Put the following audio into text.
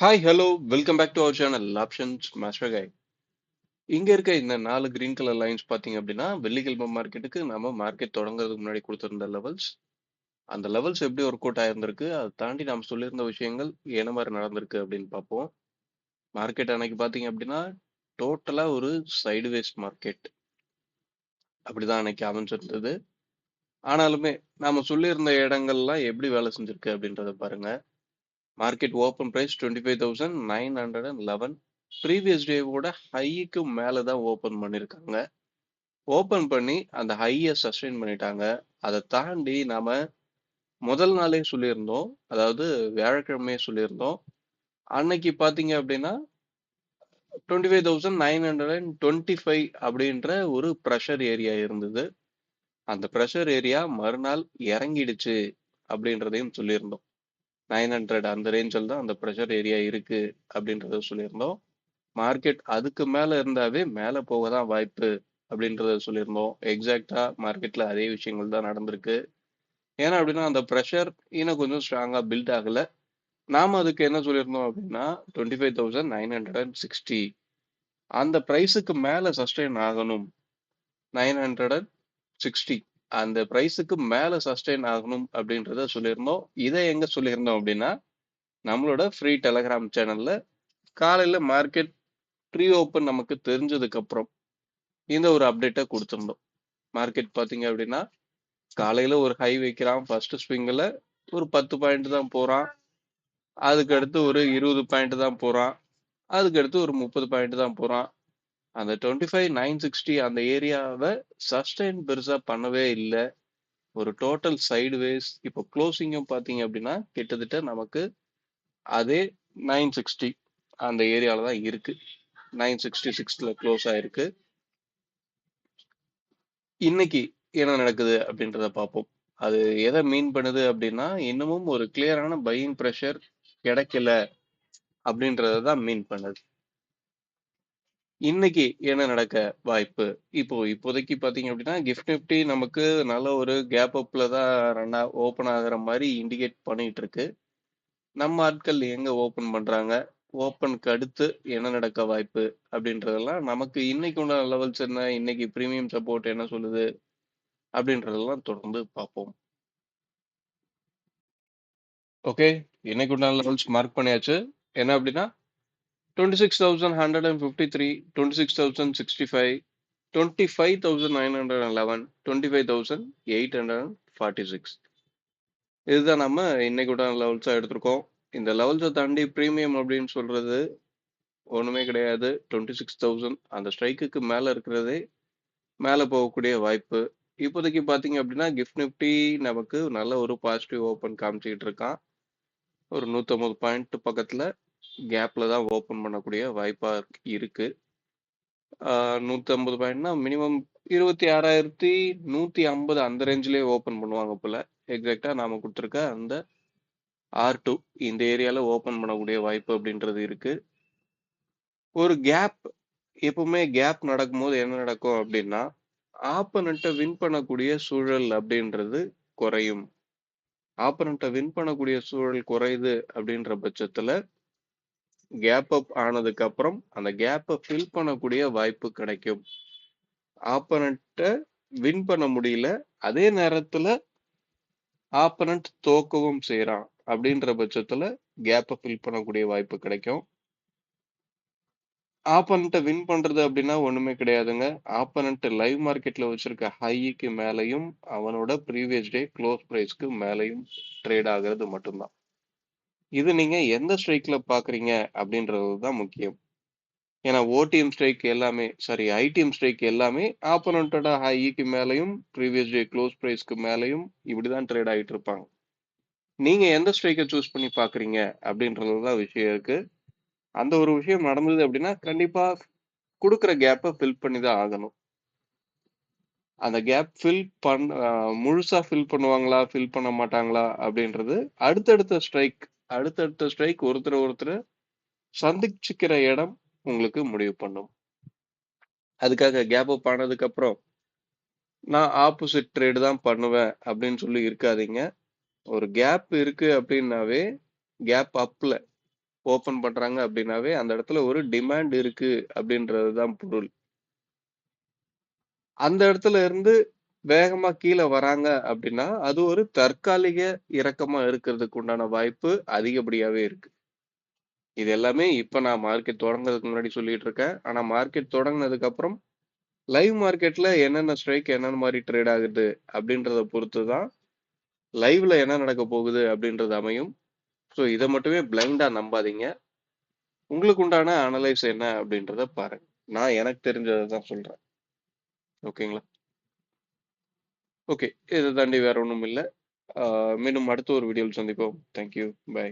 Hi hello welcome back to our channel options master guy. இங்க இருக்க இந்த 4 green colour lines பாத்தீங்க அப்படின்னா வெள்ளிக்கிழமை மார்க்கெட்டுக்கு நம்ம மார்க்கெட் தொடங்குறதுக்கு முன்னாடி கொடுத்திருந்த லெவல்ஸ். அந்த லெவல்ஸ் எப்படி ஒர்க் அவுட் ஆயிருந்திருக்கு, அதை தாண்டி நாம் சொல்லியிருந்த விஷயங்கள் என்ன மாதிரி நடந்திருக்கு அப்படின்னு பார்ப்போம். மார்க்கெட் அன்னைக்கு பாத்தீங்க அப்படின்னா டோட்டலா ஒரு சைடுவேஸ் மார்க்கெட் அப்படிதான் அன்னைக்கு அமைஞ்சிருந்தது. ஆனாலுமே நாம சொல்லியிருந்த இடங்கள்லாம் எப்படி வேலை செஞ்சிருக்கு அப்படின்றத பாருங்க. Market open price 25,911. ப்ரீவியஸ் டேவோட ஹைக்கு மேல தான் ஓப்பன் பண்ணியிருக்காங்க. ஓப்பன் பண்ணி அந்த ஹையை சஸ்டெயின் பண்ணிட்டாங்க. அதை தாண்டி நாம முதல் நாளே சொல்லியிருந்தோம், அதாவது வியாழக்கிழமையே சொல்லியிருந்தோம். அன்னைக்கு பாத்தீங்க அப்படின்னா 25,925 அப்படின்ற ஒரு ப்ரெஷர் ஏரியா இருந்தது. அந்த ப்ரெஷர் ஏரியா மறுநாள் இறங்கிடுச்சு அப்படின்றதையும் சொல்லியிருந்தோம். 900 அந்த ரேஞ்சில் தான் அந்த ப்ரெஷர் ஏரியா இருக்கு அப்படின்றத சொல்லியிருந்தோம். மார்க்கெட் அதுக்கு மேல இருந்தாவே மேல போக தான் வாய்ப்பு அப்படின்றத சொல்லியிருந்தோம். எக்ஸாக்டா மார்க்கெட்ல அதே விஷயங்கள் தான் நடந்திருக்கு. ஏன்னா அப்படின்னா அந்த ப்ரெஷர் இன்னும் கொஞ்சம் ஸ்ட்ராங்கா பில்ட் ஆகல. நாம அதுக்கு என்ன சொல்லியிருந்தோம் அப்படின்னா 25,960 அந்த பிரைஸுக்கு மேல சஸ்டெயின் ஆகணும். 960 அந்த பிரைஸுக்கு மேல சஸ்டெயின் ஆகணும் அப்படின்றத சொல்லியிருந்தோம். இதை எங்க சொல்லியிருந்தோம் அப்படின்னா நம்மளோட ஃப்ரீ டெலகிராம் சேனல்ல காலையில மார்க்கெட் ப்ரீ ஓப்பன் நமக்கு தெரிஞ்சதுக்கு அப்புறம் இந்த ஒரு அப்டேட்டை கொடுத்திருந்தோம். மார்க்கெட் பாத்தீங்க அப்படின்னா காலையில ஒரு ஹை வைக்கிறான். ஃபர்ஸ்ட் ஸ்விங்ல ஒரு 10 பாயிண்ட் தான் போறான். அதுக்கு அடுத்து ஒரு 20 பாயிண்ட் தான் போறான். அதுக்கு அடுத்து ஒரு 30 பாயிண்ட் தான் போறான். அந்த 25,960 அந்த ஏரியாவை சஸ்டெயின் பெருசா பண்ணவே இல்லை. ஒரு டோட்டல் சைடு வேஸ். இப்போ க்ளோசிங்கும் பாத்தீங்க அப்படின்னா கிட்டத்தட்ட நமக்கு அதே 960 அந்த ஏரியால தான் இருக்கு. 966ல க்ளோஸ் ஆயிருக்கு. இன்னைக்கு என்ன நடக்குது அப்படின்றத பார்ப்போம். அது எதை மீன் பண்ணுது அப்படின்னா இன்னமும் ஒரு கிளியரான பையிங் ப்ரெஷர் கிடைக்கல அப்படின்றத தான் மீன் பண்ணுது. இன்னைக்கு என்ன நடக்க வாய்ப்பு? இப்போதைக்கு பாத்தீங்க அப்படின்னா கிஃப்ட் நிஃப்டி நமக்கு நல்ல ஒரு கேப் அப்ல தான் ரன் ஓப்பன் ஆகுற மாதிரி இண்டிகேட் பண்ணிட்டு இருக்கு. நம்ம ஆட்கள் எங்க ஓப்பன் பண்றாங்க, ஓப்பனுக்கு அடுத்து என்ன நடக்க வாய்ப்பு அப்படின்றதெல்லாம் நமக்கு இன்னைக்கு உள்ள லெவல்ஸ் என்ன, இன்னைக்கு பிரீமியம் சப்போர்ட் என்ன சொல்லுது அப்படின்றதெல்லாம் தொடர்ந்து பார்ப்போம். ஓகே, இன்னைக்கு உண்டான லெவல்ஸ் மார்க் பண்ணியாச்சு. என்ன அப்படின்னா 26,153, 26,065, 25,911, 25,846. இதுதான் நம்ம இன்னைக்கு உண்டான லெவல்ஸா எடுத்திருக்கோம். இந்த லெவல்ஸை தாண்டி பிரீமியம் அப்படின்னு சொல்றது ஒண்ணுமே கிடையாது. 26,000 அந்த ஸ்ட்ரைக்குக்கு மேல இருக்கிறதே மேல போகக்கூடிய வாய்ப்பு. இப்போதைக்கு பாத்தீங்க அப்படின்னா கிஃப்ட் நிஃப்டி நமக்கு நல்ல ஒரு பாசிட்டிவ் ஓப்பன் காமிச்சிட்டு இருக்கான். ஒரு 150 பாயிண்ட் பக்கத்துல கேப்ல தான் ஓப்பன் பண்ணக்கூடிய வாய்ப்பா இருக்கு. 150 பாயிண்ட்னா மினிமம் 26,150 அந்த ரேஞ்சிலே ஓப்பன் பண்ணுவாங்க போல. எக்ஸாக்டா நாம கொடுத்துருக்க அந்த R2 இந்த ஏரியால ஓப்பன் பண்ணக்கூடிய வாய்ப்பு அப்படின்றது இருக்கு. ஒரு கேப், எப்பவுமே கேப் நடக்கும்போது என்ன நடக்கும் அப்படின்னா ஆப்பனண்ட்டை வின் பண்ணக்கூடிய சூழல் அப்படின்றது குறையும். ஆப்பனண்ட்டை வின் பண்ணக்கூடிய சூழல் குறையுது அப்படின்ற பட்சத்துல கேப் அப் ஆனதுக்கு அப்புறம் அந்த கேப்பை ஃபில் பண்ணக்கூடிய வாய்ப்பு கிடைக்கும். ஆப்பனண்ட்டை வின் பண்ண முடியல, அதே நேரத்துல ஆப்பனண்ட் தோக்கவும் செய்யறான் அப்படின்ற பட்சத்துல கேப்பை ஃபில் பண்ணக்கூடிய வாய்ப்பு கிடைக்கும். ஆப்பனண்ட்டை வின் பண்றது அப்படின்னா ஒண்ணுமே கிடையாதுங்க. ஆப்பனண்ட் லைவ் மார்க்கெட்ல வச்சிருக்க ஹைக்கு மேலையும் அவனோட ப்ரீவியஸ் டே க்ளோஸ் பிரைஸ்க்கு மேலையும் ட்ரேட் ஆகிறது மட்டும்தான். இது நீங்க எந்த ஸ்ட்ரைக்ல பாக்குறீங்க அப்படின்றது தான் முக்கியம். ஏன்னா ஓடிஎம் ஸ்ட்ரைக் எல்லாமே ஐடிஎம் ஸ்ட்ரைக் எல்லாமே ஆப்பனண்டோட ஹைக்கு மேலையும் ப்ரீவியஸ் டே க்ளோஸ் பிரைஸ்க்கு மேலையும் இப்படிதான் ட்ரேட் ஆகிட்டு இருப்பாங்க. நீங்க எந்த ஸ்ட்ரைக்கை சூஸ் பண்ணி பாக்குறீங்க அப்படின்றதுதான் விஷயம் இருக்கு. அந்த ஒரு விஷயம் நடந்தது அப்படின்னா கண்டிப்பா கொடுக்குற கேப்பை ஃபில் பண்ணி தான் ஆகணும். அந்த கேப் முழுசா ஃபில் பண்ணுவாங்களா ஃபில் பண்ண மாட்டாங்களா அப்படின்றது அடுத்தடுத்த ஸ்ட்ரைக் ஒருத்தர் சந்திச்சுக்கிற இடம் உங்களுக்கு முடிவு பண்ணும். அதுக்காக கேப் அப் ஆனதுக்கு அப்புறம் நான் ஆப்போசிட் ட்ரேடு தான் பண்ணுவேன் அப்படின்னு சொல்லி இருக்காதீங்க. ஒரு கேப் இருக்கு அப்படின்னாவே கேப் அப்ல ஓபன் பண்றாங்க அப்படின்னாவே அந்த இடத்துல ஒரு டிமாண்ட் இருக்கு அப்படின்றதுதான் பொருள். அந்த இடத்துல இருந்து வேகமா கீழே வராங்க அப்படின்னா அது ஒரு தற்காலிக இறக்கமா இருக்கிறதுக்கு உண்டான வாய்ப்பு அதிகப்படியாவே இருக்கு. இது எல்லாமே இப்ப நான் மார்க்கெட் தொடங்குறதுக்கு முன்னாடி சொல்லிட்டு இருக்கேன். ஆனா மார்க்கெட் தொடங்குனதுக்கு அப்புறம் லைவ் மார்க்கெட்ல என்னென்ன ஸ்ட்ரைக் என்னென்ன மாதிரி ட்ரேட் ஆகுது அப்படின்றத பொறுத்து தான் லைவ்ல என்ன நடக்க போகுது அப்படின்றது அமையும். ஸோ இதை மட்டுமே பிளைண்டா நம்பாதீங்க. உங்களுக்கு உண்டான அனலைஸ் என்ன அப்படின்றத பாருங்க. நான் எனக்கு தெரிஞ்சதை தான் சொல்றேன். ஓகேங்களா? ஓகே, இதை தாண்டி வேற ஒன்றும் இல்லை. மீண்டும் அடுத்த ஒரு வீடியோவில் சந்திப்போம். தேங்க்யூ. பை.